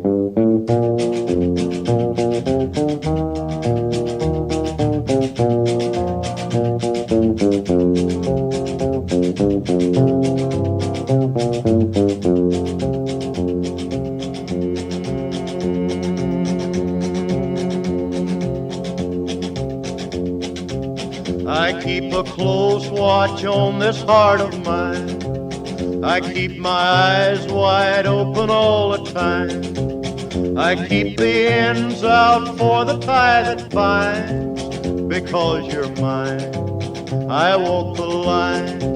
I keep a close watch on this heart of mine. I keep my eyes wide open all the time. I keep the ends out for the tie that binds. Because you're mine, I walk the line.